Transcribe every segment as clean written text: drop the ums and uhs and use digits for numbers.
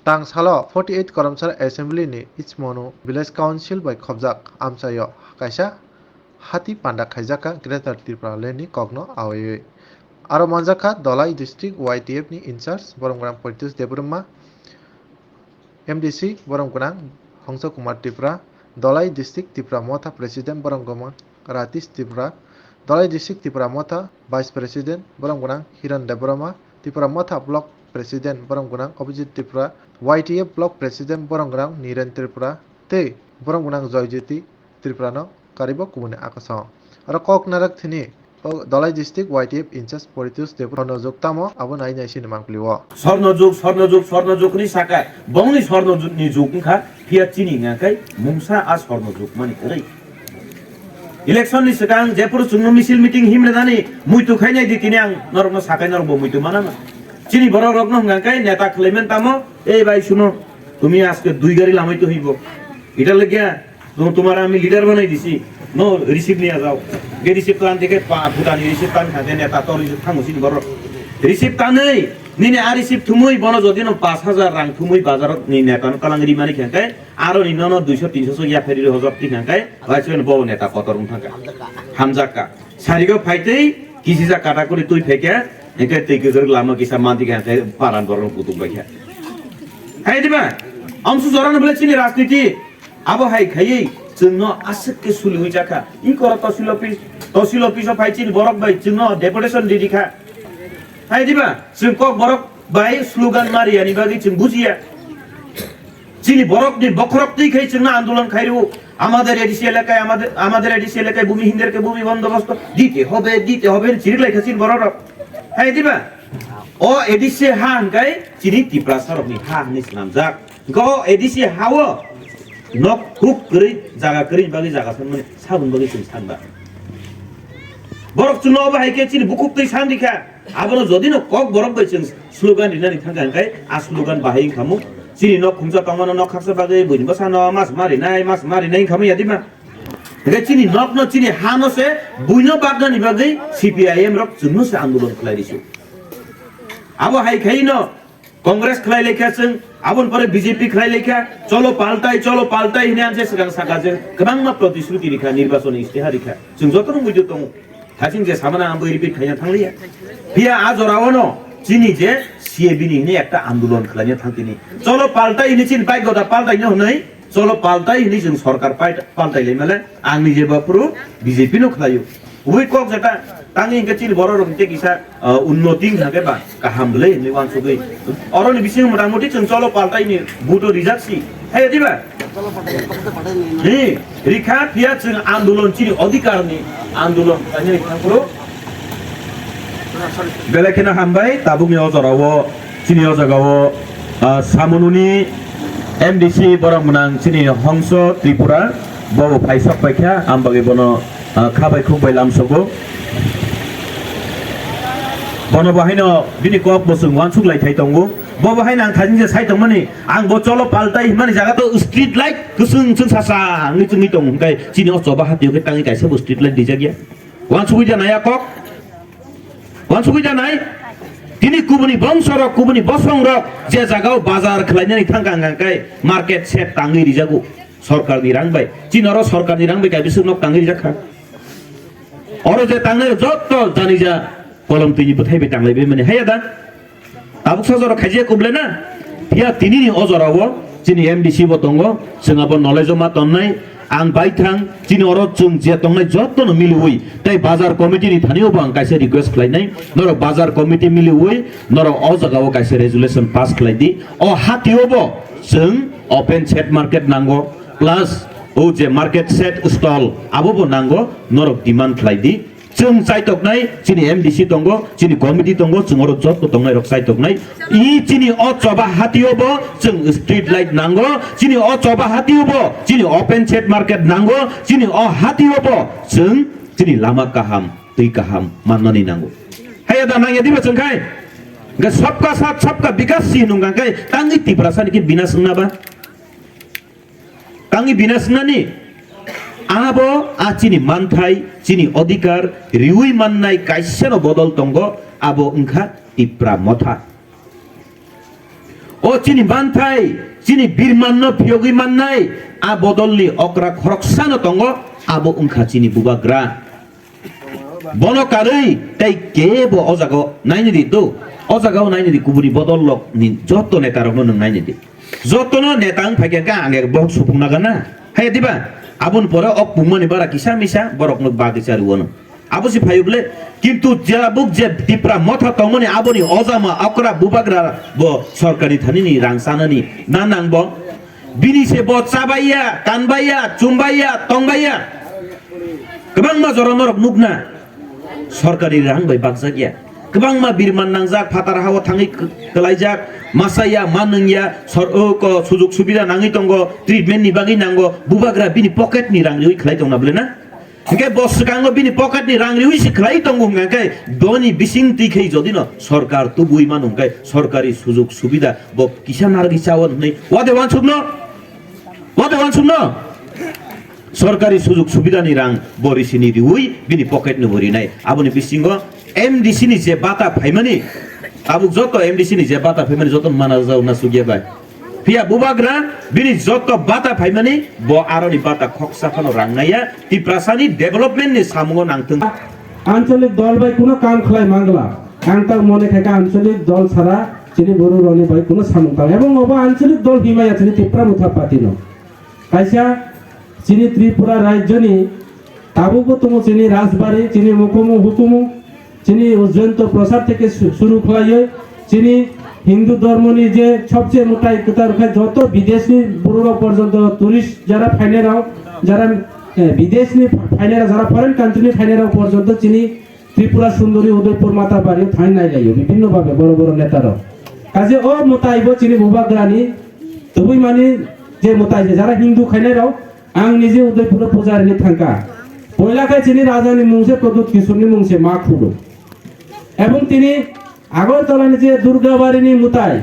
Tang salo 48 Karamsar Assembly ni Ichmono Village Council by Khobjak Amsayo kaisa hati panda khaijaka Greater Tripura ni kogno away. Aro manjaka Dolai District YTF ni in charge Boromgrang Politis Debruma MDC Boromgrang Hongso Kumar Tripura Dolai District Tripura Motha President Boromgrang Ratis Tripura Dolai District Tripura Motha Vice President Boromgrang Hiran Debroma Tripura Motha Block President Boromgrang Opposite Tripura YTF Block President Boromgrang Niren Tripura te Boromgrang Joyjiti Tripura no karibo kumune akaso aro kok narak thini Dolai District YTF Incharge Politis Debrona joktamo abo nai nai sin mangpliwo স্বর্ণযুগ ni sakai bongni স্বর্ণযুগ ni jug kha pia chini ngakai mungsa a স্বর্ণযুগ mani rai election ni sekang jepur chungno misil meeting himle dani muitu khainai ditini ang norno sakai norbo muitu manama chini borok rokno ngakai neta khlemen tamo ei bhai শুনো তুমি আজকে দুই গাড়ি লামাইতে হইব এটা লাগিয়া তোমার আমি লিডার বানাই দিছি নো রিসিভ নিয়ে যাও গে রিসিভ প্ল্যান থেকে ভুটানি রিসিভ প্ল্যান খাতে নেতা তোর রিসিভ থামুছিন বড় রিসিভ টানেই নিনে আর রিসিভ থুমুই বন যদি 5000 রাং থুমুই বাজারত নি নেতান কালাঙ্গি মানি খাকাই আর নি ন 200 300 ইয়া ফেরি হজর তি খাকাই ভাইছেন বউ নেতা কতরম থাকা হামজাকা সারিগো ফাইতেই কিসিজা কাটা করে তুই ফেকে একে তুই গজর লামা কিসা মাদি খাতে পারান বড় কুতুব বাইয়া হাই দিবা অংশ জরানো বলে চিনি রাজনীতি আবো হাই খাইই जोंनो आसके सुलुइ जाखा इ कर तहसिल अफिस फाइचिन बरक बाय जोंनो डेपुटेशन दिदिखा हाय दिबा जों क बरक बाय स्लोगान मारियानि बागै जों बुजिया जिनि बरक नि बखरक दै खाइ जोंना आंदोलन खाइरु আমাদের এডিসি এলাকায় আমাদের এডিসি এলাকায় ভূমিহীনদেরকে ভূমি বন্দোবস্ত দিতে হবে চিরলাইখাসিন বড়রা হাই দিবা ও এডিসি হান গাই চিনি ত্রিপুরা সরবনি হান ইসলাম যাক গ ADC how nok huk keri jaga keri bagi jaga san mane sabun bagi sin sanda borok chuno ba haike chini bukuk tei sandi kha abono jodi no kok borok bai chin slogan dinani thangkan kai a slogan bahai khamu chini nok khumja tangmano nok khaksa bagi buin basano mas mari nai khamu yadima re chini nok no chini hano se buino bagani bagi CPIM rok chunno se andolon khlai disu abo hai khai no Congress खलाई लेखा जों आबन परे BJP खलाई लेखा चलो पाल्टाई हिने आनसे सिगां सागाजों गोबां मा प्रतिश्रुति रेखा निर्वाचन इस्तेहार रेखा जों जतन बुझो दं थासिं जे सामाना आंबो रिपिट खायना थांलिया बिया आजरावनो जिनि जे सीएबी नि ने एकटा आन्दोलन खलायनो थांतिनि चलो पाल्टाई हिने चिन बाइक गदा पाल्टाइनो हनै चलो पाल्टाई हिने जों सरकार पाल्टाइले माले आंनि जे बापुरु बीजेपी नो खलायो उइ कक जेटा तांनि इंगचिल बरो रंते किसा उन्नति हागे बा काहामले निवान सुगै अरनि बिसिं मोटामोटी जों चलो पाल्टाइनि बुटो रिजाक्सि हे दिबा नि रिखा फिया जों आन्दोलन चिनि अधिकारनि आन्दोलन तानि थांपुरो बेलेखेना हामबाय ताबुनि अजरावो चिनि अजगावो सामनुनि एमडीसी बरमनां चिनि हंस त्रिपुरा बबो फाइसक पाइखा आमबागे बनो खाबाय खुबाय लामसगो बनो बाहायनो बिनि कक बसुं वानसुक लाइथाय दंगो बो बाहायनो आं थाजिं जे साइथं माने आं बो चलो पाल्टाय माने जागा तो स्ट्रीट लाइट गुसुं जों सासा आंनि जोंनि दं ओमफ्राय जिनि अचबा हातियो तांनि गायसे बो स्ट्रीट लाइट दिजा गया वानसुक जानाया कक वानसुक जानाय दिनि कुबुनि बंसर कुबुनि बसंर जे जागाव बाजार खलायनानै थांगांगांकाय मार्केट सेट तांनि रिजागो सरकारनि रांबाय जिनरो सरकारनि रांबाय गाय बिसोरनो तांनि रिजाखा अरो जे तांनो जत्त जानिजा कलम तिनि बथायबे तांलायबे माने हाया दा ताबुक सजर खाइजे कुबलेना फिया तिनिनि अजरावो जिनि एमडीसी बो दंगो जोंहाबो नलेज मा तन्नाय आं बायथां जिनि अरो जों जे तंनाय जत्तनो मिलुवै ताइ बाजार कमिटिनि थानियावबो आं कायसे रिक्वेस्ट खालायनाय नरो बाजार कमिटि मिलुवै नरो अ जागाव कायसे रेजुलेसन पास खालायदि अ हातियावबो जों ओपन सेट मार्केट नांगो प्लस ओ जे मार्केट सेट स्टल आबोबो नांगो नरो डिमान्ड खालायदि जों साइटकनाय जिनि एमडीसी दंगो जिनि कमिटि दंगो जों अरो जत्त तंनाय रक साइटकनाय इ जिनि अ चबा हातियावबो जों स्ट्रीट लाइट नांगो जिनि अ चबा हातियावबो जिनि ओपन सेट मार्केट नांगो जिनि अ हातियावबो जों जिनि लामा काहाम दै काहाम माननानै नांगो हाया दा नाय दिबा जोंखाय गा सबका साथ सबका विकास सि नुंगांखाय तांनि तिब्रासानि कि बिनास नाबा तांनि बिनास नानि आबो आचिनि मानथाय चिनि अधिकार रिउइ माननाय कायसेनो बदल दंगो आबो ओंखा तिप्रा मथा O chini bantai, chini birmanno piogi mannai, abodolli okra khoroksano tongo, abo ungkha chini bubagra. Bono karei, tai kebo ozago, naini di do, ozagao naini di kuburi bodollok, ni joto netarok nung naini di. Joto no netang pake ka angger blok supung nagana. Hai tiba, abun pora ok pumani bara kisah misa, borok nuk bagi cari wono. Abu si payuble, kintu jabuk je tipra motha tongoni aboni ozama akra bubagra bo sorkari thanini rangsanani nanang bo bini se bo cabaya kanbaya cumbaya tongbaya kebang ma joronorok nukna sorkari rang bai baksagia kebang ma birman nangjak phatar hawa thangi kelaijak masaya manungya sor ko sujuk subida nangi tonggo treatment ni bagi nango bubagra bini pocket ni rang ri khlai tongna blena Hingga bos sekarang bini pokat ni rang riwi siklai tonggung ngkai doni bising tikai jadi no sarkar tu bui manung kai sarkari sujug subida bo kisan hargi cawan nih wade wan sumno sarkari sujug subida ni rang bori sini riwi bini poket ni bori nai abu ni bisingo MD sini je bata paimani abu joto MD sini je bata paimani joto mana jauh nasugia bai Pia bubagra bini joto bata paimani bo aroni bata khoksa phano rangnaya tiprasani development ni samungo nangtung আঞ্চলিক দল by কোনো কাম খলাই মাংলা কাংতার মনে থেকে আঞ্চলিক দল ছাড়া চিনি বড় রনি বাই কোনো সামুতা এবং ওবা আঞ্চলিক দল হিমাই আছে ত্রিপুরা মুথা পাতিনো কাইসা চিনি ত্রিপুরা রাজ্যনি তাবুকো তুমি চিনি রাজবাড়ি চিনি মুকুমু হুকুমু চিনি উজ্জয়ন্ত প্রসাদ থেকে শুরু খলাই চিনি হিন্দু ধর্মনি যে সবচেয়ে মোটা একতার যত বিদেশি বুড়ো পর্যন্ত টুরিস্ট যারা ফাইনেরাও যারা বিদেশি ফাইনেরা যারা ফরেন কান্ট্রি ফাইনেরাও পর্যন্ত চিনি ত্রিপুরা সুন্দরী উদয়পুর মাতা বাড়ি ফাইন নাই লাইও বিভিন্ন ভাবে বড় বড় নেতারা কাজে ও মোতাইব চিনি বুবাগ্রানি তবুই মানে যে মোতাইছে যারা হিন্দু ফাইনেরাও আং নিজে উদয়পুর পূজারিনি থাকা পয়লাকায় চিনি রাজানি মুংসে প্রদূত কিশোরনি মুংসে মা খুলো এবং তিনি আগরতলা যে দুর্গা বাড়িনি মুতাই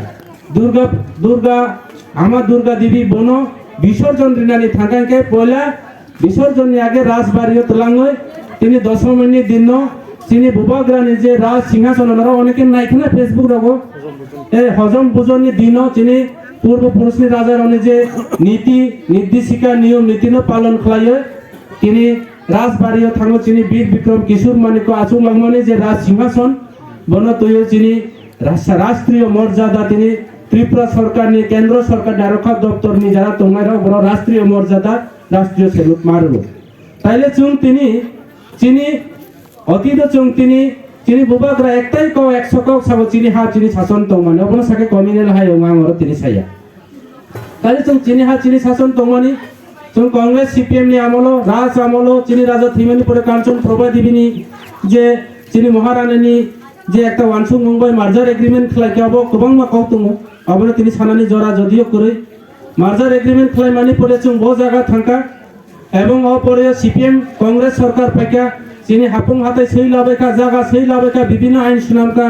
দুর্গা আমার দুর্গা দেবী বন বিসর্জন রিনানি থাকাকে পয়লা বিসর্জন আগে রাজবাড়িও তোলাঙ্গই তিনি দশমী দিন তিনি বুবাগ্রানি যে রাজ সিংহাসন অনেকে নাইখানে ফেসবুক রাখো এই হজম পূজনী দিন তিনি পূর্বপুরুষনি রাজার যে নীতি নির্দেশিকা নিয়ম নীতি পালন খাইয়ে তিনি রাজবাড়িও থাঙ্গো তিনি বীর বিক্রম কিশোর মানিক আচুং লাগমানি যে রাজ সিংহাসন বন তৈরি তিনি রাষ্ট্রীয় মর্যাদা তিনি ত্রিপুরা সরকার নিয়ে কেন্দ্র সরকার আরক্ষা দপ্তর নিয়ে যারা তোমার বড় রাষ্ট্রীয় মর্যাদা রাষ্ট্রীয় সেলুট মারব তাইলে চুং তিনি চিনি অতীত চুং তিনি বুবাগ্রা একটাই কও 100 কও সাবো চিনি হা চিনি শাসন তংমানি অবন সাকে কমিউনাল হাই ওঙাঙর তিনি সাইয়া তাইলে চুং চিনি হা চিনি শাসন তংমানি চুং কংগ্রেস সিপিএম নি আমলো রাজ আমলো চিনি রাজা থিমানি পরে কাঞ্চন প্রভা দিবিনি যে চিনি মহারানী যে একটা ওয়ানসুং মুম্বাই মার্জার এগ্রিমেন্ট খেলাই কে হবো কবাং মা কৌতুমু অবনে তিনি সানানি জরা যদিও করে মার্জার এগ্রিমেন্ট খেলাই মানি পড়ে চুং বহু জায়গা থাকা এবং অপরে সিপিএম কংগ্রেস সরকার পাইকা চিনি হাপুং হাতে সেই লাবেকা জায়গা সেই লাবেকা বিভিন্ন আইন সুনামকা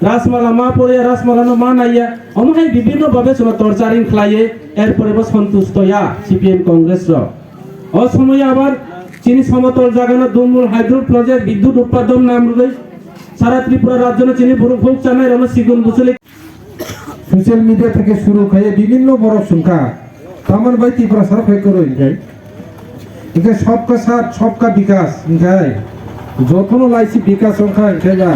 রাসমালা মা পড়ে রাসমালানো মা নাইয়া অমহাই বিভিন্ন ভাবে চলো টর্চারিং খেলাইয়ে এরপরে সন্তুষ্ট ইয়া সিপিএম কংগ্রেস অসময়ে আবার চিনি সমতল জাগানো দুমুল হাইড্রো প্রজেক্ট বিদ্যুৎ উৎপাদন নাম রয়ে সারা ত্রিপুরা রাজ্য চিনি বুড়ো চানাই রণ সিগুন বুসলে সোশ্যাল মিডিয়া থেকে শুরু করে বিভিন্ন বড় সংখ্যা তামান ভাই ত্রিপুরা সারা ফেক করে যায় ইনকে সবকা সাথ সবকা বিকাশ যায় যতন লাইছি বিকাশ সংখ্যা ইনকেলা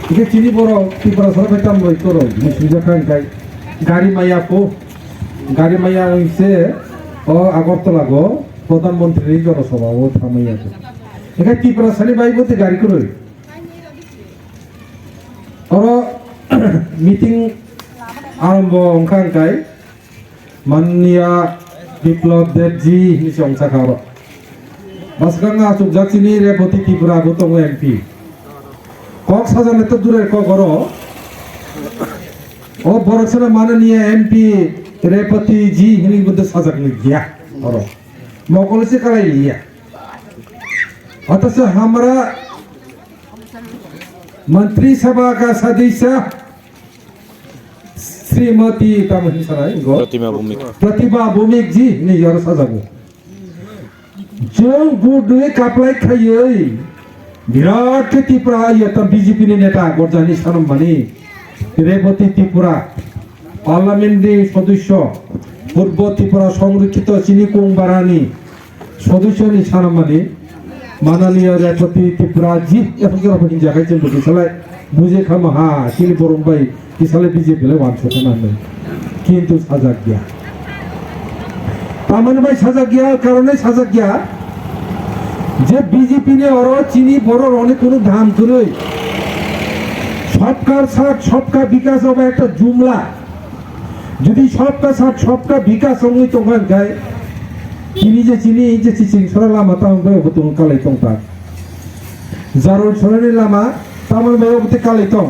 ইনকে চিনি বড় ত্রিপুরা সারা ফেতাম বই করো সুযোগ খাই গাড়ি মাইয়া হইছে ও আগরতলা গো প্রধানমন্ত্রীর জনসভা ও থামাইয়া এখানে ত্রিপুরা সারি ভাই বলতে গাড়ি করে और मीटिंग आरंभ अंखांकाय माननीय बिप्लब देव जी निसे अंसाखार बासगांगा सुगजाचिनी रेवती त्रिपुरा गौतम एमपी कक साजाने तो दूर क करो ओ बरसना माननीय एमपी रेवती जी हिनी बुद्ध साजाकनि गया और मकल से कराई लिया अतः हमरा मंत्रिसभा का सदस्य श्रीमती प्रतिभा भूमिक जी ने यार साजागो जो गुडे कापलाई खायै विराट त्रिपुरा ये त बीजेपी ने नेता गर्जानी सनम भनी रेवती त्रिपुरा পার্লামেন্টারি সদস্য পূর্ব ত্রিপুরা সংরক্ষিত চিনি কুংবারানি সদস্যনি সানামানি মাননীয় রায়পতি ত্রিপুরা জি এখন জায়গায় जों बिसालाय बुझे खामा हा चिनि बरंबाई बिसालाय बीजेपी ले वानसोते नानै किन्तु साजाक गया तामाने भाई साजाक गया कारणे साजाक गया যে বিজেপি নে ওর চিনি বড় অনেক কোনো দাম করে সবকার সাথ সবকা বিকাশ হবে একটা জুমলা যদি সবকা সাথ সবকা বিকাশ সঙ্গে তোমার গায় চিনি যে চিচিং সরা লামা তামবে হতো কালাই তংতা জারুল সরানি লামা তামান বাবুতে কালাই তং